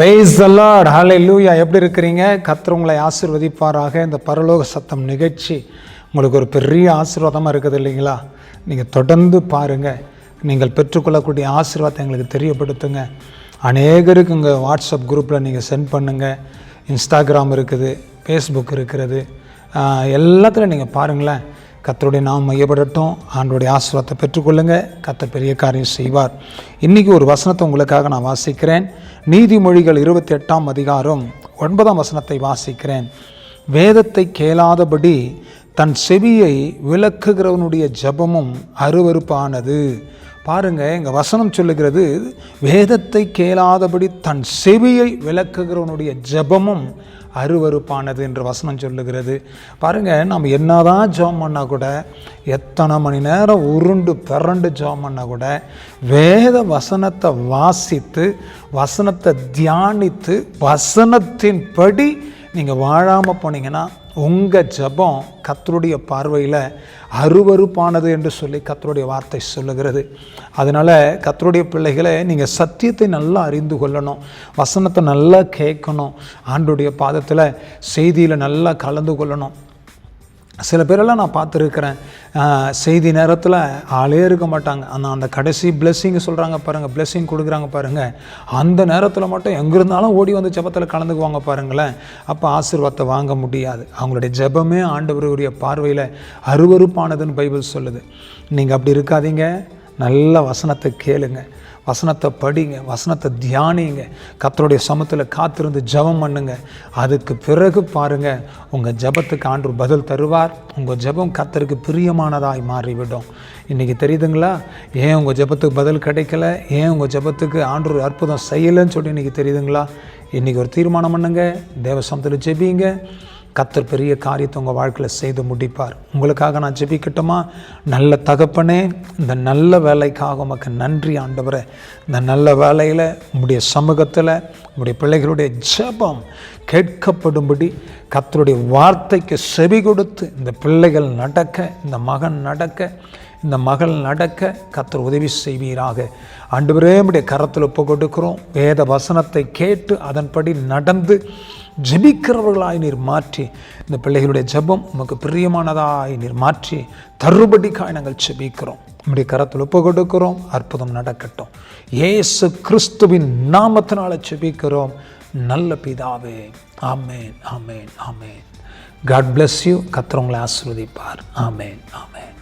Praise the Lord, ஹல்லேலூயா. எப்படி இருக்கிறீங்க? கர்த்தர் உங்களை ஆசீர்வதிப்பாராக. இந்த பரலோக சத்தம் நிகழ்ச்சி உங்களுக்கு ஒரு பெரிய ஆசீர்வாதமாக இருக்குது இல்லைங்களா? நீங்கள் தொடர்ந்து பாருங்கள். நீங்கள் பெற்றுக்கொள்ளக்கூடிய ஆசீர்வாதத்தை எங்களுக்கு தெரியப்படுத்துங்க. அநேகருக்கு உங்கள் வாட்ஸ்அப் குரூப்பில் நீங்கள் சென்ட் பண்ணுங்கள். இன்ஸ்டாகிராம் இருக்குது, ஃபேஸ்புக் இருக்கிறது, எல்லாத்துலையும் நீங்கள் பாருங்களேன். கர்த்தருடைய நாமம் மையப்படட்டும். ஆண்டவருடைய ஆசீர்வாதத்தை பெற்றுக்கொள்ளுங்கள். கர்த்தர் பெரிய காரியம் செய்வார். இன்றைக்கி ஒரு வசனத்தை உங்களுக்காக நான் வாசிக்கிறேன். நீதிமொழிகள் 28ஆம் அதிகாரம் 9ஆம் வசனத்தை வாசிக்கிறேன். வேதத்தை கேளாதபடி தன் செவியை விலக்குகிறவனுடைய ஜெபமும் அருவருப்பானது. பாருங்கள், எங்கள் வசனம் சொல்லுகிறது, வேதத்தை கேளாதபடி தன் செவியை விலக்குகிறவனுடைய ஜெபமும் அருவருப்பானது என்று வசனம் சொல்லுகிறது. பாருங்கள், நம்ம என்னதான் ஜெபம் பண்ணால் கூட, எத்தனை மணி நேரம் உருண்டு பிறண்டு ஜெபம் பண்ணால் கூட, வேத வசனத்தை வாசித்து வசனத்தை தியானித்து வசனத்தின்படி நீங்கள் வாழாமல் போனீங்கன்னா உங்கள் ஜெபம் கர்த்தருடைய பார்வையில் அருவருப்பானது என்று சொல்லி கர்த்தருடைய வார்த்தை சொல்லுகிறது. அதனால் கர்த்தருடைய பிள்ளைகளை நீங்கள் சத்தியத்தை நல்லா அறிந்து கொள்ளணும், வசனத்தை நல்லா கேட்கணும், ஆண்டவருடைய பாதத்தில் செய்தியில் நல்லா கலந்து கொள்ளணும். சில பேரெல்லாம் நான் பார்த்துருக்கிறேன், செய்தி நேரத்தில் ஆளே இருக்க மாட்டாங்க. அந்த கடைசி பிளெஸ்ஸிங் சொல்கிறாங்க பாருங்கள், பிளெஸ்ஸிங் கொடுக்குறாங்க பாருங்கள், அந்த நேரத்தில் மட்டும் எங்கே இருந்தாலும் ஓடி வந்து ஜெபத்தில் கலந்துக்குவாங்க பாருங்களேன். அப்போ ஆசீர்வாதத்தை வாங்க முடியாது. அவங்களுடைய ஜெபமே ஆண்டவருடைய பார்வையில் அருவருப்பானதுன்னு பைபிள் சொல்லுது. நீங்கள் அப்படி இருக்காதீங்க. நல்ல வசனத்தை கேளுங்க, வசனத்தை படிங்க, வசனத்தை தியானிங்க, கர்த்தருடைய சமூகத்தில் காத்திருந்து ஜெபம் பண்ணுங்க. அதுக்கு பிறகு பாருங்கள், உங்கள் ஜெபத்துக்கு ஆண்டவர் பதில் தருவார். உங்கள் ஜெபம் கர்த்தருக்கு பிரியமானதாய் மாறிவிடும். இன்றைக்கி தெரியுதுங்களா ஏன் உங்கள் ஜெபத்துக்கு பதில் கிடைக்கல, ஏன் உங்கள் ஜெபத்துக்கு ஆண்டவர் அற்புதம் செய்யலைன்னு சொல்லி இன்றைக்கி தெரியுதுங்களா? இன்றைக்கி ஒரு தீர்மானம் பண்ணுங்க, தேவ சமூகத்தில் ஜெபிங்க. கர்த்தர் பெரிய காரியத்தை உங்கள் வாழ்க்கையில் செய்து முடிப்பார். உங்களுக்காக நான் ஜெபிக்கட்டுமா? நல்ல தகப்பனே, இந்த நல்ல வேலைக்காக உமக்கு நன்றி ஆண்டவரே. இந்த நல்ல வேலையில் உம்முடைய சமூகத்தில் உம்முடைய பிள்ளைகளுடைய ஜெபம் கேட்கப்படும்படி கர்த்தருடைய வார்த்தைக்கு செவி கொடுத்து இந்த பிள்ளைகள் நடக்க, இந்த மகன் நடக்க, இந்த மகள் நடக்க கர்த்தர் உதவி செய்வீராக. ஆண்டவரே, உம்முடைய கரத்தில் ஒப்பு கொடுக்கிறோம். வேத வசனத்தை கேட்டு அதன்படி நடந்து ஜெபிக்கிறவர்களாய் நீர் மாற்றி, இந்த பிள்ளைகளுடைய ஜெபம் உமக்கு பிரியமானதாய் நீர் மாற்றி தருபடிக்காய் நாங்கள் ஜெபிக்கிறோம். நம்முடைய கரத்தில் ஒப்பு கொடுக்கிறோம். அற்புதம் நடக்கட்டும். இயேசு கிறிஸ்துவின் நாமத்தினால ஜெபிக்கிறோம் நல்ல பிதாவே. Amen, amen, amen. God bless you. கர்த்தர் உங்களை ஆசீர்வதிப்பார். ஆமேன், ஆமேன்.